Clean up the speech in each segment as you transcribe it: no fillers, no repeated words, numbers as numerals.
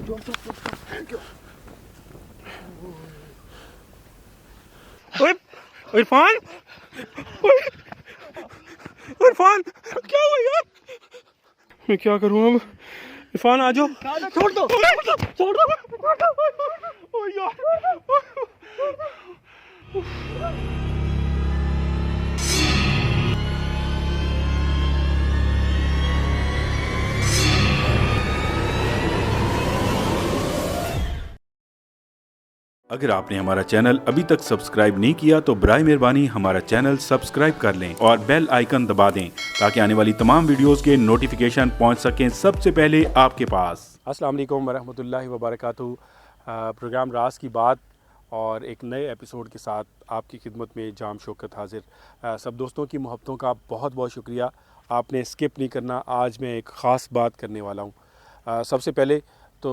ओए इरफान, ओए इरफान, क्या हुआ यार? मैं क्या करूँ अब? इरफान आ जाओ। छोड़ दो, छोड़ दो। ओ यार, अगर आपने हमारा चैनल अभी तक सब्सक्राइब नहीं किया तो बराए मेहरबानी हमारा चैनल सब्सक्राइब कर लें और बेल आइकन दबा दें ताकि आने वाली तमाम वीडियोस के नोटिफिकेशन पहुंच सकें सबसे पहले आपके पास। अस्सलाम वालेकुम वरहमतुल्लाहि वबरकातुहू। प्रोग्राम राज की बात और एक नए एपिसोड के साथ आपकी खिदमत में जाम शौकत हाजिर। सब दोस्तों की मोहब्बतों का बहुत बहुत शुक्रिया, आपने स्किप नहीं करना। आज मैं एक ख़ास बात करने वाला हूँ। सबसे पहले तो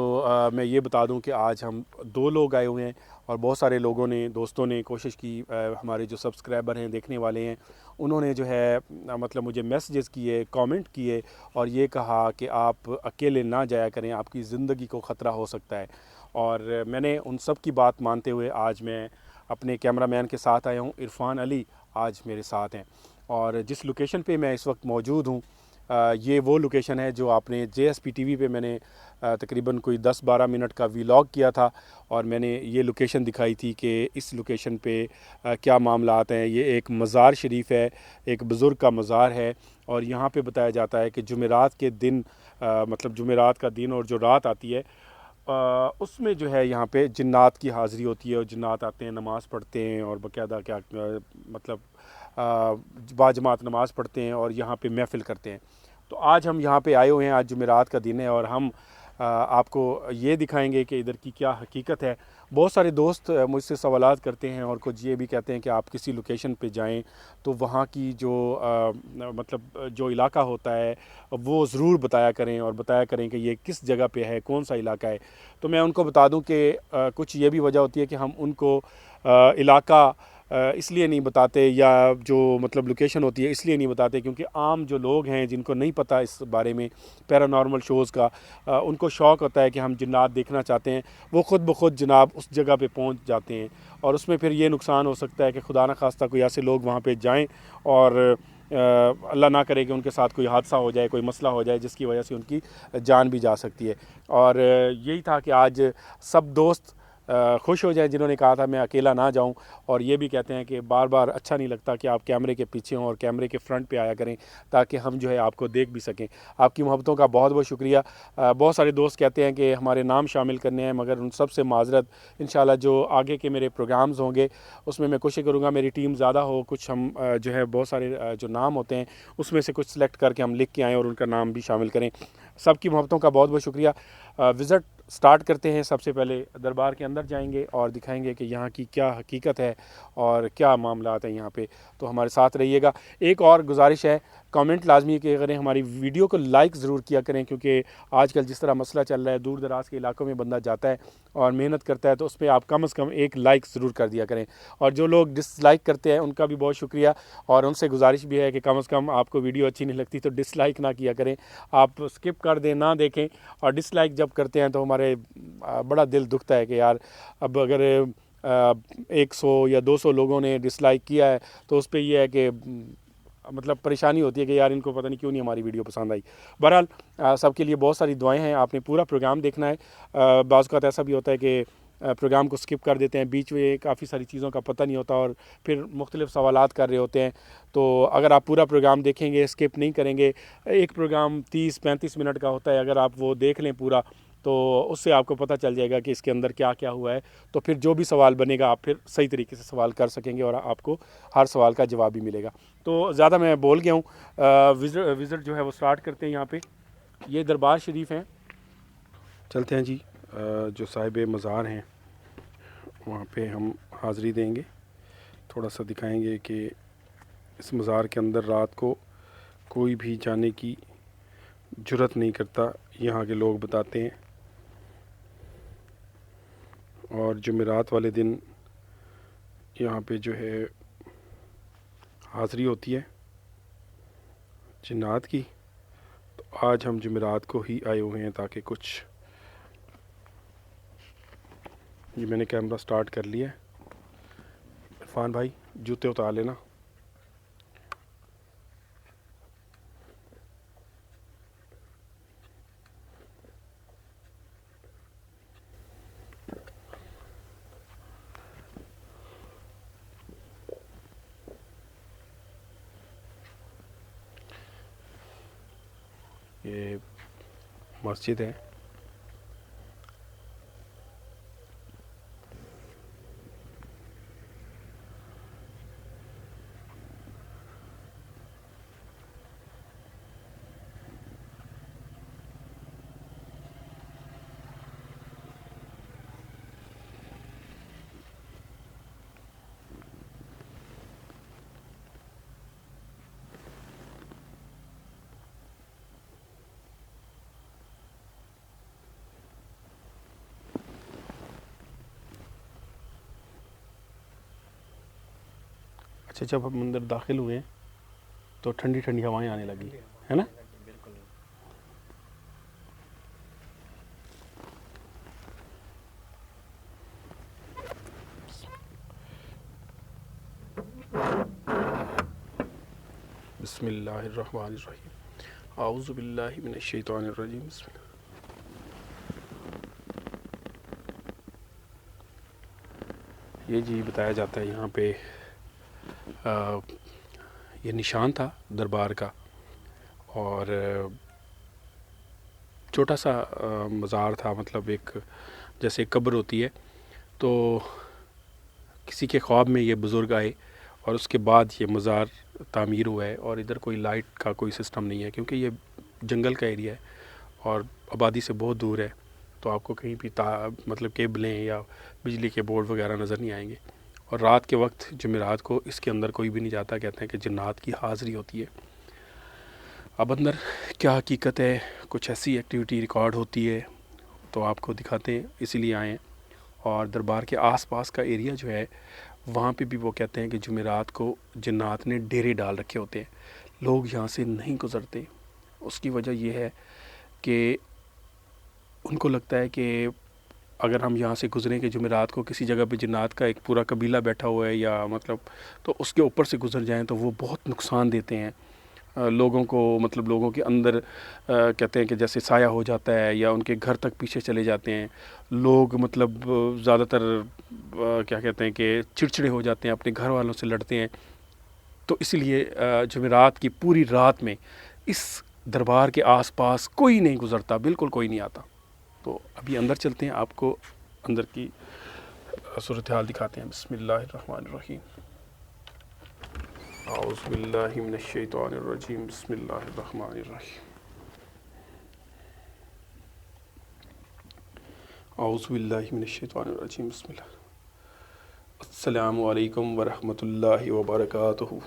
मैं ये बता दूं कि आज हम दो लोग आए हुए हैं और बहुत सारे लोगों ने, दोस्तों ने कोशिश की, हमारे जो सब्सक्राइबर हैं, देखने वाले हैं, उन्होंने जो है मतलब मुझे मैसेजेस किए, कमेंट किए और ये कहा कि आप अकेले ना जाया करें, आपकी ज़िंदगी को ख़तरा हो सकता है। और मैंने उन सब की बात मानते हुए आज मैं अपने कैमरामैन के साथ आया हूँ। इरफान अली आज मेरे साथ हैं और जिस लोकेशन पे मैं इस वक्त मौजूद हूँ ये वो लोकेशन है जो आपने JSP TV पे मैंने तकरीबन कोई 10-12 मिनट का व्लॉग किया था और मैंने ये लोकेशन दिखाई थी कि इस लोकेशन पे क्या मामलात हैं। ये एक मज़ार शरीफ है, एक बुज़ुर्ग का मज़ार है और यहाँ पे बताया जाता है कि जुमेरात के दिन मतलब जुमेरात का दिन और जो रात आती है उसमें जो है यहाँ पे जिन्नात की हाज़िरी होती है और जिन्नात आते हैं, नमाज़ पढ़ते हैं और बाकायदा क्या मतलब बाजमात नमाज़ पढ़ते हैं और यहाँ पे महफ़िल करते हैं। तो आज हम यहाँ पे आए हुए हैं, आज जुमेरात का दिन है और हम आपको ये दिखाएंगे कि इधर की क्या हकीकत है। बहुत सारे दोस्त मुझसे सवालात करते हैं और कुछ ये भी कहते हैं कि आप किसी लोकेशन पे जाएं तो वहाँ की जो मतलब जो इलाका होता है वो ज़रूर बताया करें और बताया करें कि ये किस जगह पे है, कौन सा इलाका है। तो मैं उनको बता दूं कि कुछ ये भी वजह होती है कि हम उनको इलाका इसलिए नहीं बताते या जो मतलब लोकेशन होती है इसलिए नहीं बताते क्योंकि आम जो लोग हैं जिनको नहीं पता इस बारे में पैरानॉर्मल शोज़ का, उनको शौक़ होता है कि हम जिन्नात देखना चाहते हैं, वो ख़ुद ब खुद जनाब उस जगह पे पहुंच जाते हैं और उसमें फिर ये नुकसान हो सकता है कि खुदा न खास्ता कोई ऐसे लोग वहाँ पे जाएं और अल्लाह ना करे कि उनके साथ कोई हादसा हो जाए, कोई मसला हो जाए जिसकी वजह से उनकी जान भी जा सकती है। और यही था कि आज सब दोस्त खुश हो जाए जिन्होंने कहा था मैं अकेला ना जाऊं और ये भी कहते हैं कि बार बार अच्छा नहीं लगता कि आप कैमरे के पीछे हों और कैमरे के फ्रंट पे आया करें ताकि हम जो है आपको देख भी सकें। आपकी मोहब्बतों का बहुत बहुत शुक्रिया। बहुत सारे दोस्त कहते हैं कि हमारे नाम शामिल करने हैं मगर उन सब से माजरत। इंशाल्लाह जो आगे के मेरे प्रोग्राम्स होंगे उसमें मैं कोशिश करूँगा मेरी टीम ज़्यादा हो, कुछ हम जो है बहुत सारे जो नाम होते हैं उसमें से कुछ सिलेक्ट करके हम लिख के आएँ और उनका नाम भी शामिल करें। सबकी मोहब्बतों का बहुत बहुत शुक्रिया। विज़िट स्टार्ट करते हैं। सबसे पहले दरबार के अंदर जाएंगे और दिखाएंगे कि यहाँ की क्या हकीकत है और क्या मामलात हैं यहाँ पे। तो हमारे साथ रहिएगा। एक और गुजारिश है, कमेंट लाजमी किया करें, हमारी वीडियो को लाइक ज़रूर किया करें क्योंकि आजकल जिस तरह मसला चल रहा है, दूर दराज के इलाकों में बंदा जाता है और मेहनत करता है तो उस पर आप कम से कम एक लाइक ज़रूर कर दिया करें। और जो लोग डिसलाइक करते हैं उनका भी बहुत शुक्रिया और उनसे गुजारिश भी है कि कम से कम आपको वीडियो अच्छी नहीं लगती तो डिसलाइक ना किया करें, आप स्किप कर दें, ना देखें। और डिसलाइक जब करते हैं तो हमारे बड़ा दिल दुखता है कि यार अब अगर 100 या 200 लोगों ने डिसलाइक किया है तो उस पर यह है कि मतलब परेशानी होती है कि यार इनको पता नहीं क्यों नहीं हमारी वीडियो पसंद आई। बहरहाल सबके लिए बहुत सारी दुआएं हैं, आपने पूरा प्रोग्राम देखना है। बाज़ औक़ात ऐसा भी होता है कि प्रोग्राम को स्किप कर देते हैं, बीच में काफ़ी सारी चीज़ों का पता नहीं होता और फिर मुख्तलिफ सवालात कर रहे होते हैं। तो अगर आप पूरा प्रोग्राम देखेंगे, स्किप नहीं करेंगे, एक प्रोग्राम 30-35 मिनट का होता है, अगर आप वो देख लें पूरा तो उससे आपको पता चल जाएगा कि इसके अंदर क्या क्या हुआ है। तो फिर जो भी सवाल बनेगा आप फिर सही तरीके से सवाल कर सकेंगे और आपको हर सवाल का जवाब भी मिलेगा। तो ज़्यादा मैं बोल गया हूँ। विज़िट जो है वो स्टार्ट करते हैं। यहाँ पे ये दरबार शरीफ हैं, चलते हैं जी। जो साहिब मज़ार हैं वहाँ पे हम हाज़िरी देंगे, थोड़ा सा दिखाएंगे कि इस मज़ार के अंदर रात को कोई भी जाने की जुर्रत नहीं करता, यहाँ के लोग बताते हैं। और जुमेरात वाले दिन यहाँ पे जो है हाज़िरी होती है जिन्नात की। तो आज हम जुमेरात को ही आए हुए हैं ताकि कुछ ये मैंने कैमरा स्टार्ट कर लिया है। इरफान भाई जूते उतार लेना। ये मस्जिद है। अच्छा, जब हम अंदर दाखिल हुए तो ठंडी ठंडी हवाएं आने लगी, है ना? बिस्मिल्लाहिर्रहमानिर्रहीम। आऊज़ु बिल्लाहि मिनश्शैतानिर्रजीम। बिस्मिल्लाह। ये जी बताया जाता है यहाँ पे ये निशान था दरबार का, और छोटा सा मज़ार था, मतलब एक जैसे कब्र होती है। तो किसी के ख्वाब में ये बुज़ुर्ग आए और उसके बाद ये मज़ार तामीर हुआ है। और इधर कोई लाइट का कोई सिस्टम नहीं है क्योंकि ये जंगल का एरिया है और आबादी से बहुत दूर है। तो आपको कहीं भी मतलब केबलें या बिजली के बोर्ड वगैरह नज़र नहीं आएंगे। और रात के वक्त जुमेरात को इसके अंदर कोई भी नहीं जाता, कहते हैं कि जिन्नात की हाज़िरी होती है। अब अंदर क्या हकीकत है, कुछ ऐसी एक्टिविटी रिकॉर्ड होती है तो आपको दिखाते हैं, इसीलिए आए हैं। और दरबार के आसपास का एरिया जो है वहाँ पे भी वो कहते हैं कि जुमेरात को जिन्नात ने डेरे डाल रखे होते हैं, लोग यहाँ से नहीं गुज़रते। उसकी वजह यह है कि उनको लगता है कि अगर हम यहाँ से गुज़रें कि जुमेरात को किसी जगह पे जिन्नात का एक पूरा कबीला बैठा हुआ है या मतलब, तो उसके ऊपर से गुज़र जाएं तो वो बहुत नुकसान देते हैं लोगों को। मतलब लोगों के अंदर कहते हैं कि जैसे साया हो जाता है या उनके घर तक पीछे चले जाते हैं लोग। मतलब ज़्यादातर क्या कहते हैं कि चिड़चिड़े हो जाते हैं, अपने घर वालों से लड़ते हैं। तो इसलिए जुमेरात की पूरी रात में इस दरबार के आसपास कोई नहीं गुज़रता, बिल्कुल कोई नहीं आता। तो अभी अंदर चलते हैं, आपको अंदर की सूरत हाल दिखाते हैं। बिस्मिल्लाहिर्रहमानिर्रहीम। आऊज़ु बिल्लाहि मिनश्शैतानिर्रजीम। बिस्मिल्लाहिर्रहमानिर्रहीम। आऊज़ु बिल्लाहि मिनश्शैतानिर्रजीम। बिस्मिल्लाह। अस्सलामु अलैकुम वरहमतुल्लाहि वबरकातुहू।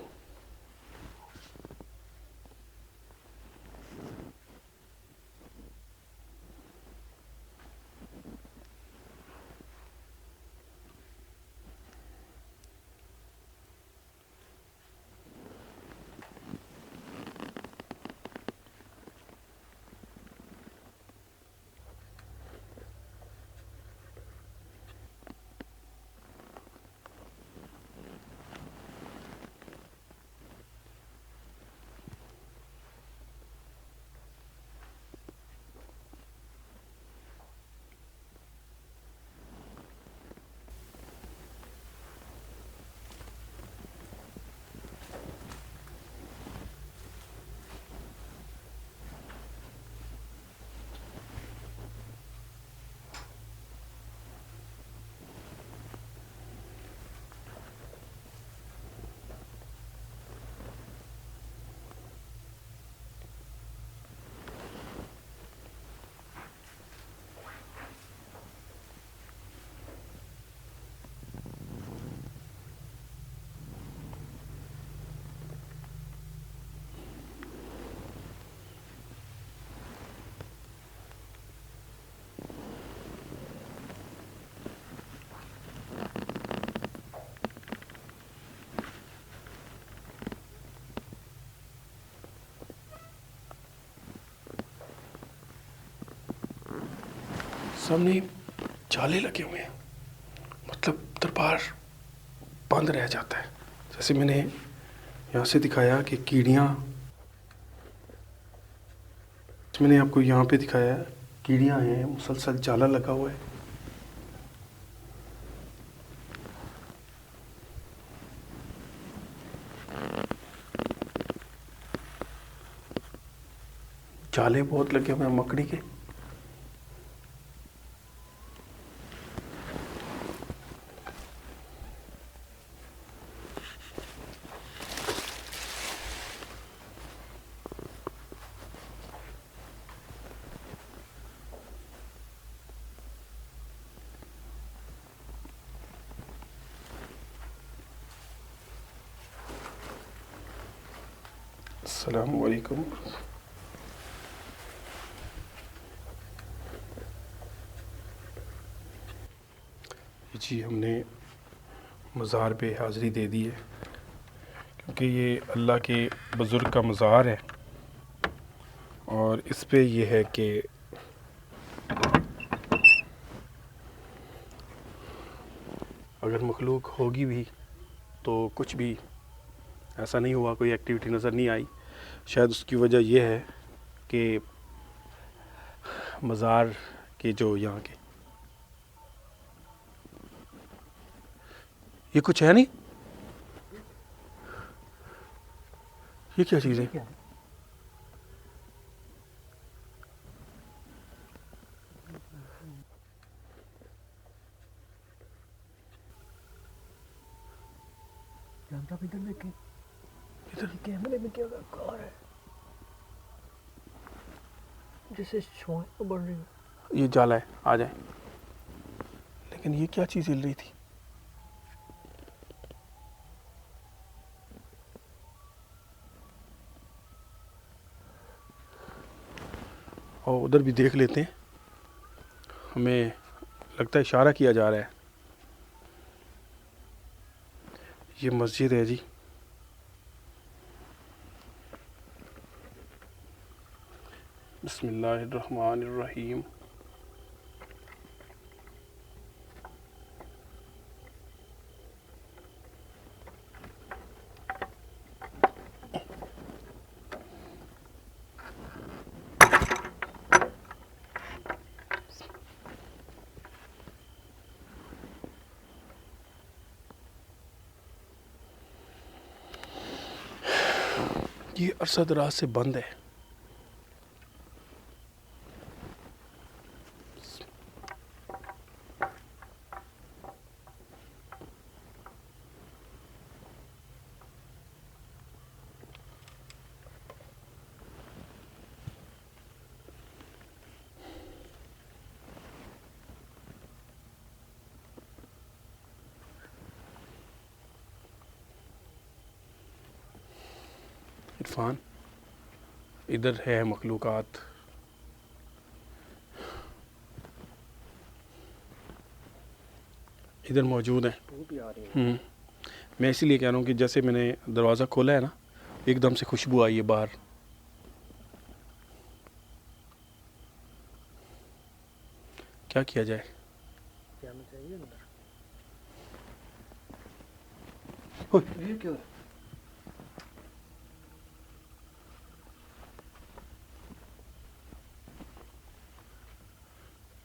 सामने जाले लगे हुए हैं। मतलब दरबार बंद रह जाता है। जैसे मैंने यहाँ से दिखाया कि कीड़ियाँ, मैंने आपको यहाँ पे दिखाया कीड़ियाँ हैं, मुसलसल जाला लगा हुआ है। जाले बहुत लगे हुए हैं मकड़ी के। अस्सलाम वालेकुम। जी हमने मज़ार पे हाज़िरी दे दी है, क्योंकि ये अल्लाह के बुज़ुर्ग का मज़ार है और इस पे ये है कि अगर मखलूक होगी भी तो कुछ भी ऐसा नहीं हुआ, कोई एक्टिविटी नज़र नहीं आई। शायद उसकी वजह यह है कि मज़ार के जो यहाँ के, ये कुछ है नहीं, ये क्या चीज़ है? इधर देखें, इधर कैमरे में क्या कार है, जैसे शुआएं बढ़ रही है। ये जाला है, आ जाए। लेकिन ये क्या चीज़ हिल रही थी? और उधर भी देख लेते हैं, हमें लगता है इशारा किया जा रहा है। ये मस्जिद है जी। बिस्मिल्लाहिर्रहमानिर्रहीम। ये अरसा दराज से बंद है। इरफान, इधर है मखलूक़ात, इधर मौजूद है। मैं इसीलिए कह रहा हूँ कि जैसे मैंने दरवाज़ा खोला है ना, एकदम से खुशबू आई है बाहर। क्या किया जाए? जाना चाहिए अंदर। ओए, ये क्या है?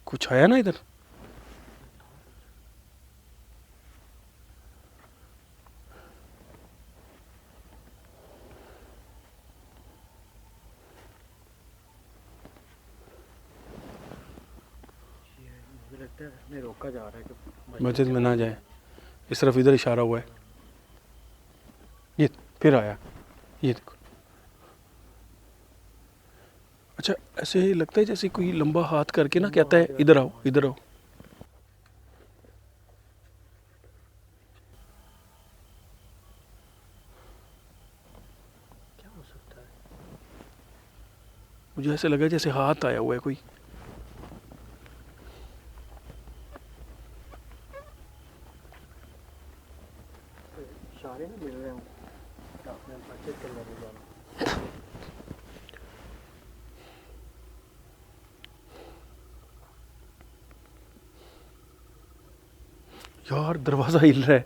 कुछ आया ना इधर? मुझे लगता है हमें रोका जा रहा है कि मस्जिद में ना जाए। इस तरफ इधर इशारा हुआ है। ये फिर आया, ये देखो। अच्छा, ऐसे ही लगता है जैसे कोई लंबा हाथ करके ना कहता है इधर आओ, इधर आओ। क्या हो सकता है? मुझे ऐसे लगा जैसे हाथ आया हुआ है कोई। इशारे में मिल रहे हूँ आपने मस्जिद के अंदर नहीं जाना। यार दरवाज़ा हिल रहा है,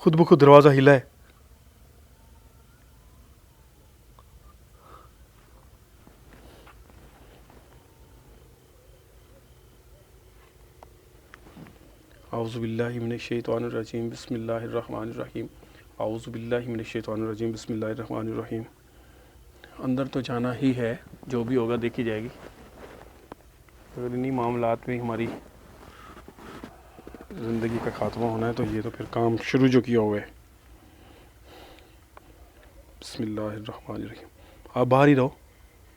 खुद ब खुद दरवाज़ा हिला है। औज़ु बिल्लाहि मिनश शैतानिर रजीम बिस्मिल्लाहिर रहमानिर रहीम। औज़ु बिल्लाहि मिनश शैतानिर रजीम बिस्मिल्लाहिर रहमानिर रहीम। अंदर तो जाना ही है, जो भी होगा देखी जाएगी। अगर इन्हीं मामलात में हमारी ज़िंदगी का खात्मा होना है तो ये तो फिर काम शुरू जो किया हुआ है। बिस्मिल्लाहिर्रहमानिर्रहीम। आप बाहर ही रहो,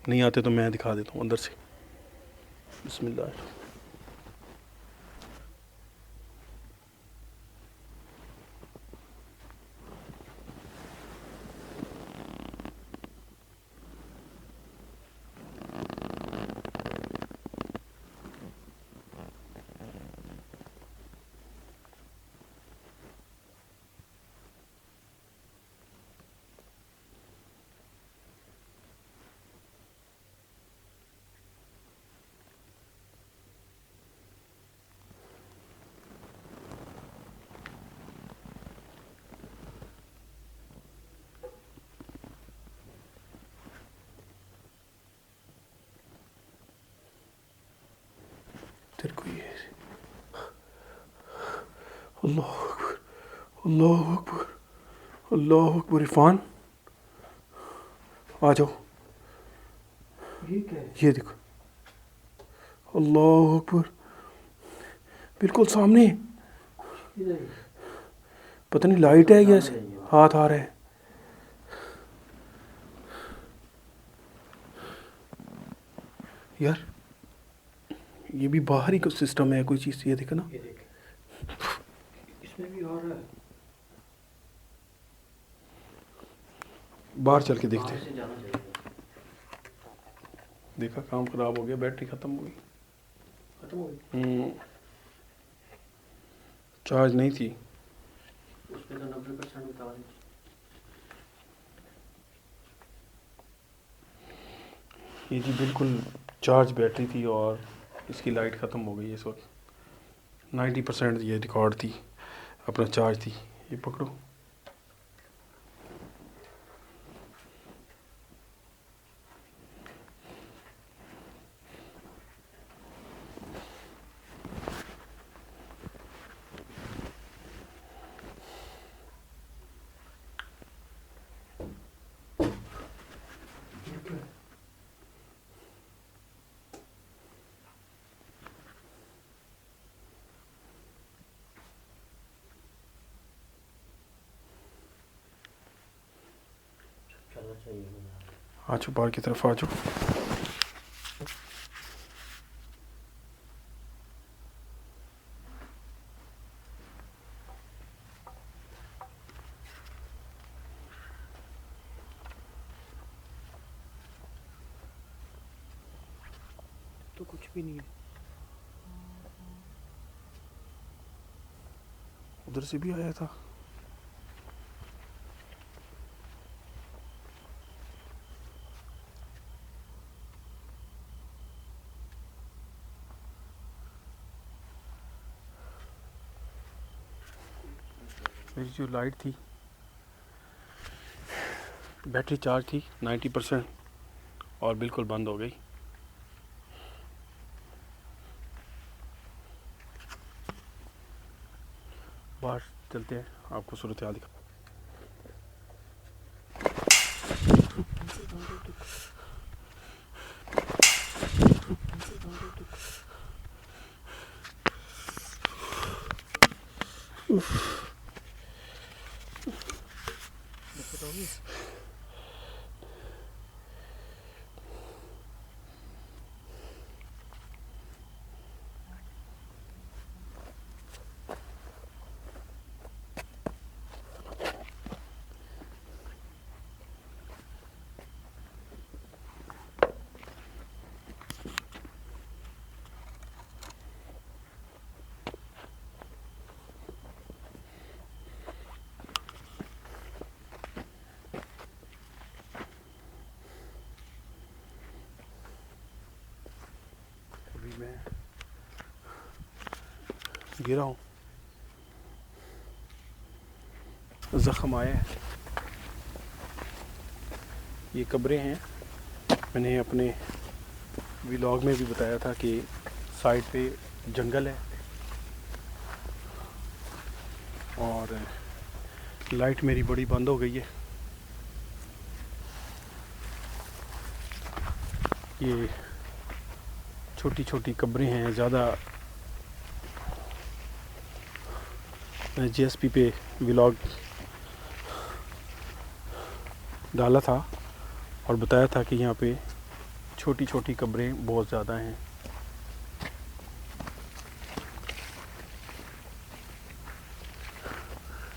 नहीं आते तो मैं दिखा देता हूँ अंदर से। बिस्मिल्लाह। तेरे को ये अल्लाह अकबर, अल्लाह अकबर, अल्लाह अकबर। इरफान आ जाओ, ये देखो, अल्लाह अकबर, बिल्कुल सामने। पता नहीं लाइट है या हाथ आ रहा है। यार ये भी बाहर ही कुछ सिस्टम है, कोई चीज़। ये देखो ना, इसमें भी आ रहा है। बाहर चल के देखते बाहर हैं। से जाना चाहिए। देखा, काम खराब हो गया, बैटरी ख़त्म हो गई। खत्म हो गई। चार्ज नहीं थी। उसमें तो 90% उतार है। ये जी बिल्कुल चार्ज बैटरी थी और इसकी लाइट ख़त्म हो गई। इस वक्त 90% ये रिकॉर्ड थी, अपना चार्ज थी। ये पकड़ो, चलना चाहिए। आ जाओ बाहर की तरफ आ जाओ। तो कुछ भी नहीं है। उधर से भी आया था। मेरी जो लाइट थी, बैटरी चार्ज थी 90% और बिल्कुल बंद हो गई। बाहर चलते हैं, आपको सूरत हाल दिखा। अभी मैं गिरा हूँ, ज़ख्म आया है। ये कब्रें हैं। मैंने अपने व्लॉग में भी बताया था कि साइड पे जंगल है और लाइट मेरी बड़ी बंद हो गई है। ये छोटी छोटी कब्रें हैं। ज़्यादा मैंने जीएसपी पे व्लॉग डाला था और बताया था कि यहाँ पे छोटी छोटी कब्रें बहुत ज़्यादा हैं।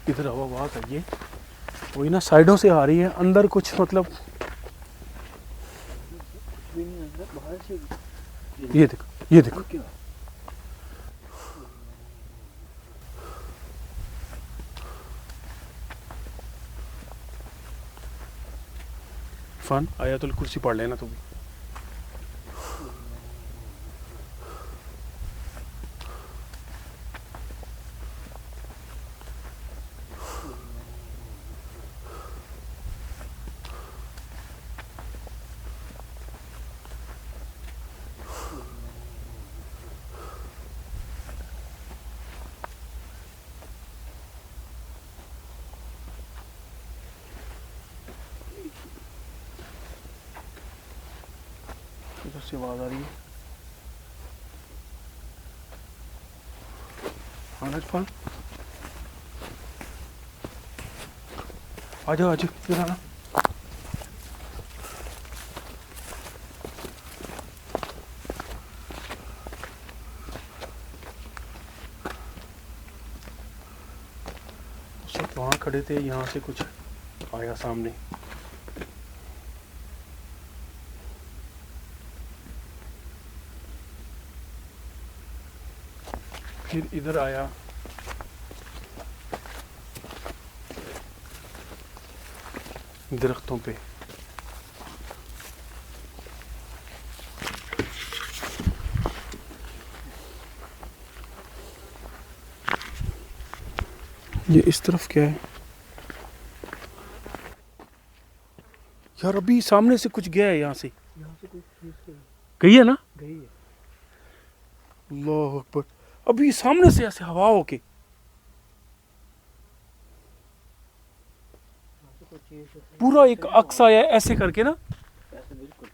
इधर आवाज़ आई है, वही ना साइडों से आ रही है, अंदर कुछ मतलब भी नहीं अंदर, बाहर से ये देखो, ये देखो। क्या फन आयतुल कुर्सी पढ़ लेना तू भी। इधर से आवाज़ आ रही है। हाँ फन आ जाओ, आ जाओ, इधर आना। सब वहाँ खड़े थे, यहाँ से कुछ आया सामने। फिर इधर आया, दरख्तों पे। ये इस तरफ क्या है यार? अभी सामने से कुछ गया है यहाँ से कुछ चीज़ तो गई है ना? गई है। अल्लाह अकबर। अभी सामने से ऐसे हवा होके यहाँ से कोई चीज़ पूरा एक अक्स आया ऐसे करके ना। ऐसे बिल्कुल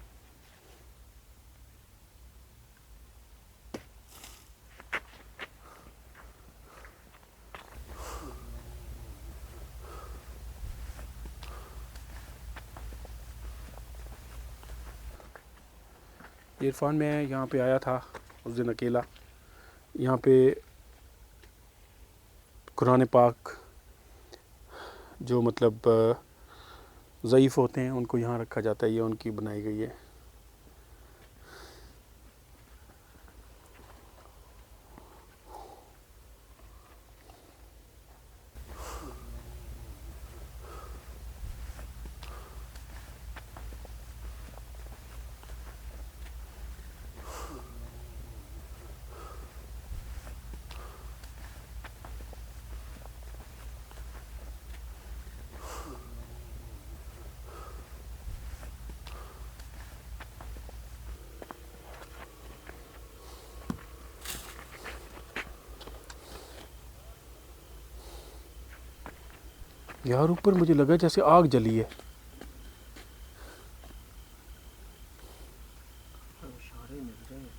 इरफान मैं यहाँ पे आया था उस दिन अकेला। यहाँ पे कुरान पाक जो मतलब ज़ईफ़ होते हैं उनको यहाँ रखा जाता है, ये उनकी बनाई गई है। यार ऊपर मुझे लगा जैसे आग जली है। इशारे मिल रहे हैं,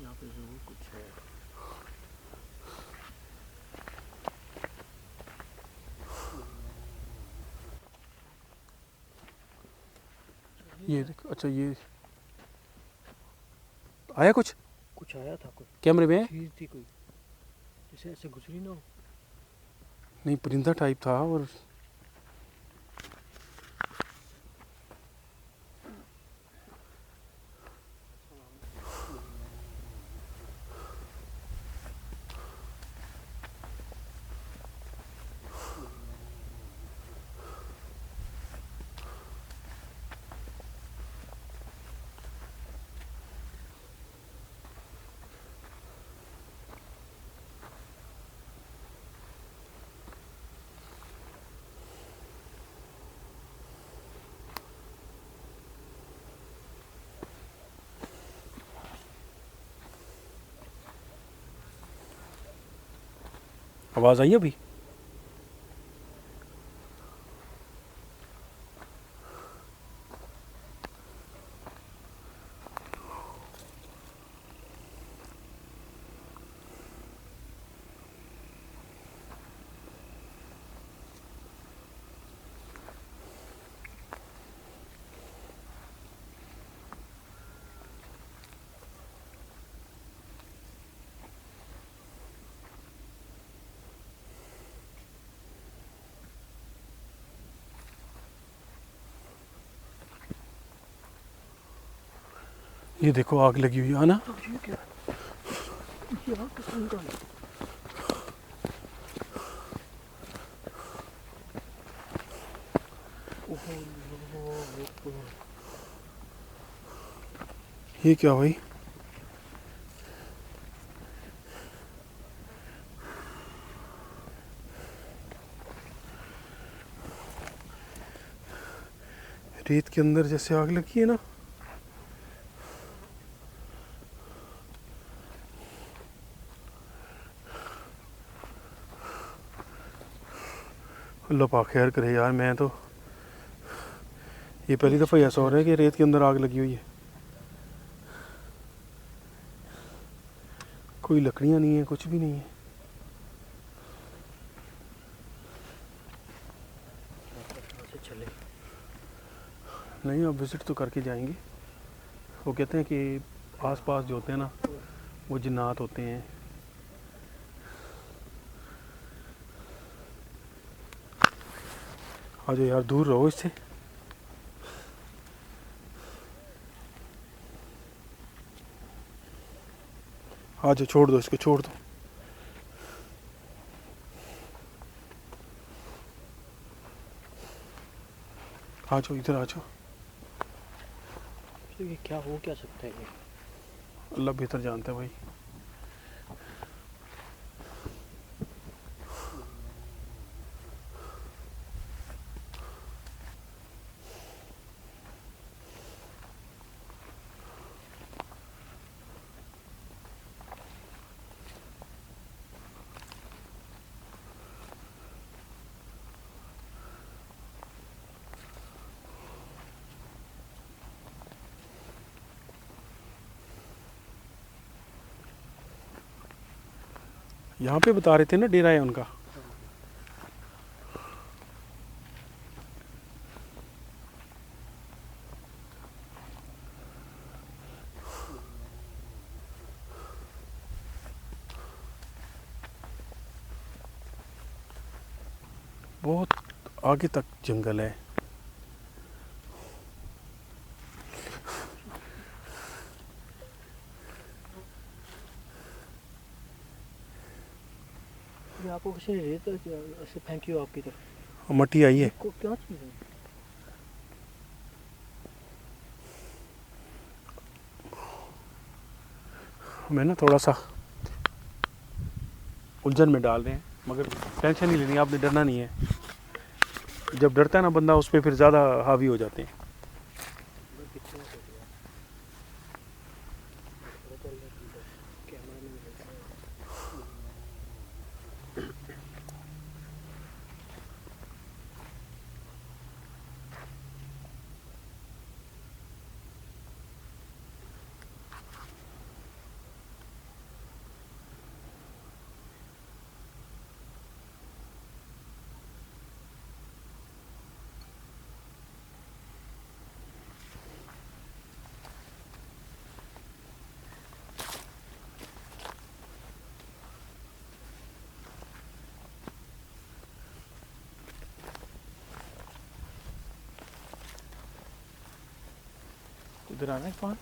यहाँ पे ज़रूर कुछ है। ये देखो, अच्छा ये आया कुछ कुछ आया था, कुछ कैमरे में? चीज़ थी कोई, जैसे ऐसे गुजरी ना हो। नहीं, परिंदा टाइप था। और आवाज़ आई अभी? ये देखो आग लगी हुई है ना। तो ये क्या है? ये आग किस रंग का है? ओहो, ओहो, ये क्या भाई? रेत के अंदर जैसे आग लगी है ना। अल्लाह पाक खैर करे यार, मैं तो ये पहली दफ़ा ऐसा हो रहा है कि रेत के अंदर आग लगी हुई है। कोई लकड़ियाँ नहीं है, कुछ भी नहीं है। यहाँ से चले। नहीं, अब विज़िट तो करके जाएंगे। वो कहते हैं कि आस-पास जो होते हैं ना, वो जिन्नात होते हैं। आ जाओ यार, दूर रहो इससे। आ जाओ, छोड़ दो इसको, छोड़ दो। आ जाओ, इधर आ जाओ। तो ये क्या हो क्या सकता है ये? अल्लाह बेहतर जानता है भाई। यहाँ पे बता रहे थे ना, डेरा है उनका। बहुत आगे तक जंगल है। ये आपको किसी ने रेत ऐसे फेंकी हो आपकी तरफ? मट्टी आई है। को क्या चीज़ है? मैं ना थोड़ा सा उलझन में डाल रहे हैं, मगर टेंशन नहीं लेनी, आपने डरना नहीं है। जब डरता है ना बंदा, उस पर फिर ज़्यादा हावी हो जाते हैं। कितना हो गया? पता चल रहा है कैमरा में नहीं दिख रहा है। इधर आना है कौन?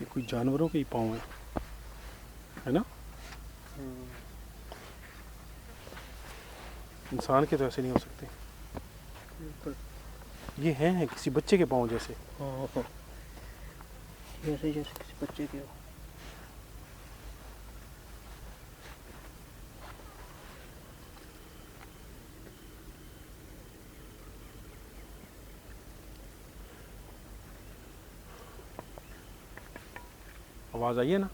ये कोई जानवरों के ही पाँव है ना? इंसान के तो ऐसे नहीं हो सकते। ये हैं किसी बच्चे के पाँव जैसे। हाँ हाँ, जैसे जैसे किसी बच्चे के हो। आवाज़ आई है ना,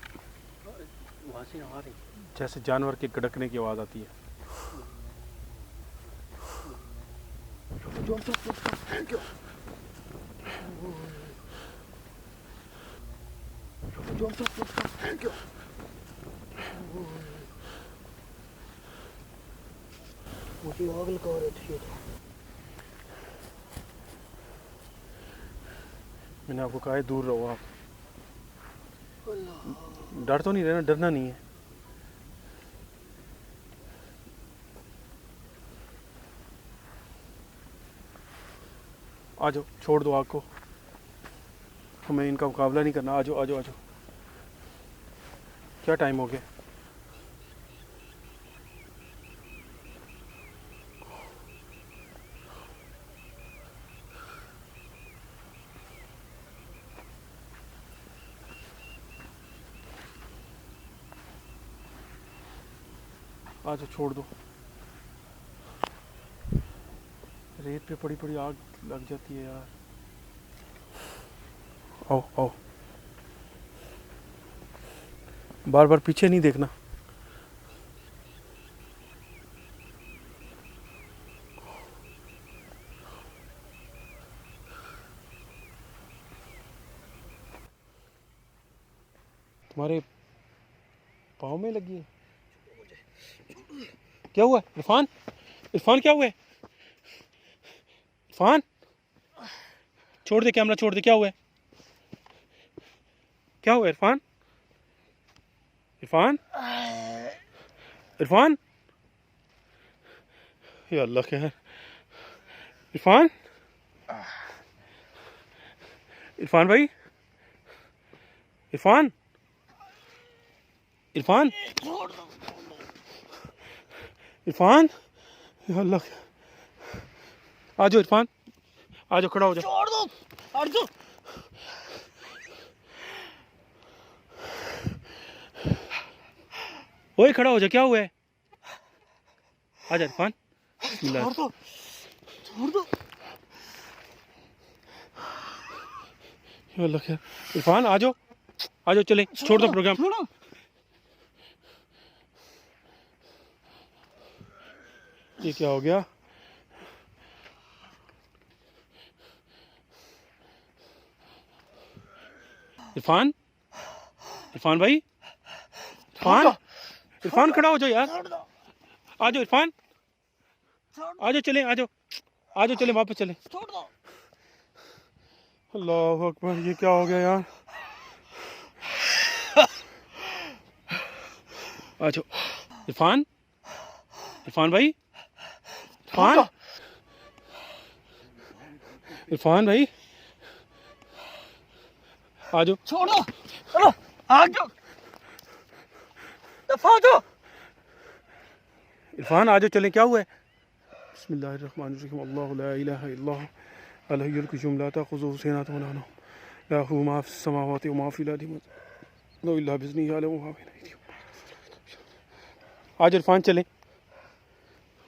वहाँ से आ रही। जैसे जानवर के गड़कने की आवाज़ आती है। मुझे आग लगा रहे थे। मैंने आपको कहा है दूर रहो आप। डर तो नहीं रहना, डरना नहीं है। आ जाओ, छोड़ दो आग को, हमें इनका मुकाबला नहीं करना। आ जाओ आ जाओ आ जाओ। क्या टाइम हो गया? आ जाओ, छोड़ दो। रेत पे पड़ी पड़ी आग लग जाती है यार। आओ आओ, बार बार पीछे नहीं देखना। तुम्हारे पाँव में लगी है? क्या हुआ इरफान? इरफान क्या हुआ है? इरफान छोड़ दे, कैमरा छोड़ दे। क्या हुआ है? क्या हुआ इरफान? इरफान इरफान, या अल्लाह क्या है? इरफान, इरफान भाई, इरफान, इरफान, इरफान, या अल्लाह। आ जाओ इरफान, आ जाओ, खड़ा हो जाओ। छोड़ दो, हट जाओ। ओए खड़ा हो जा, क्या हुआ है? आ जा इरफान। बिस्मिल्लाह। छोड़ दो, छोड़ दो। या अल्लाह क्या? इरफान आ जाओ, आ जाओ, चले, छोड़ दो प्रोग्राम। छोड़ो। ये क्या हो गया? इरफान, इरफान भाई, इरफान, इरफान खड़ा हो जाओ यार। छोड़ दो, आ जाओ इरफान, छोड़ आ जाओ, चले, आ जाओ, आ जाओ, चले, वापस चले। छोड़ दो। अल्लाह अकबर, ये क्या हो गया यार? आ जाओ इरफान, इरफान भाई, इरफान, इरफान भाई, आ जाओ। छोड़ दो, चलो आ जाओ, दफा दो। इरफान आ जाओ, चले, क्या हुआ है? बिस्मिल्लाहिर्रहमानिर्रहीम। अल्लाहु ला इलाहा इल्लल्लाहु अल हय्युल क़य्यूम ला तअख़ुज़ुहु सिनतुन वला नौम लहू मा फ़िस समावाति व मा फ़िल अर्दि वला इल्ला बिइज़्निही यअलमु मा बैना अयदीहिम। आ जाओ इरफान, चले,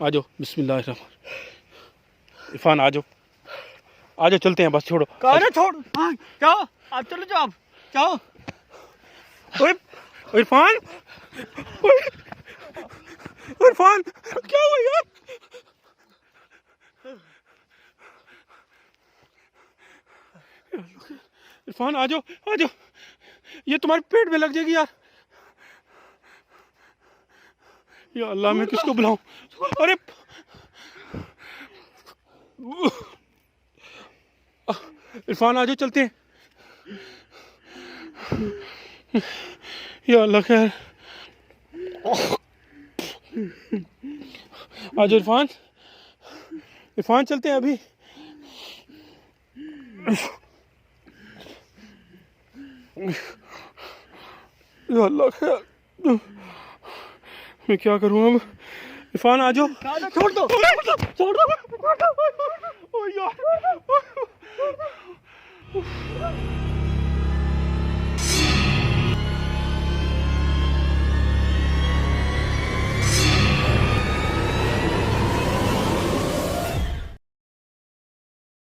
आ जाओ। बिस्मिल्लाहिर्रहमान। इरफान आ जाओ, आ जाओ, चलते हैं, बस छोड़ो। कहा ना छोड़। हाँ, जाओ, आप चलो जाओ, आप जाओ। ओए इरफान, ओए इरफान, क्या हुआ यार? इरफान आ जाओ, आ जाओ, ये तुम्हारे पेट में लग जाएगी यार। या अल्लाह, मैं किसको बुलाऊं? अरे इरफान आ जाओ, चलते हैं। या अल्लाह खैर। आ जाओ इरफान, इरफान चलते हैं अभी। या अल्लाह खैर, मैं क्या करूँ अब? इरफान आ जाओ। कहा ना छोड़ दो, छोड़ दो। ओ यार।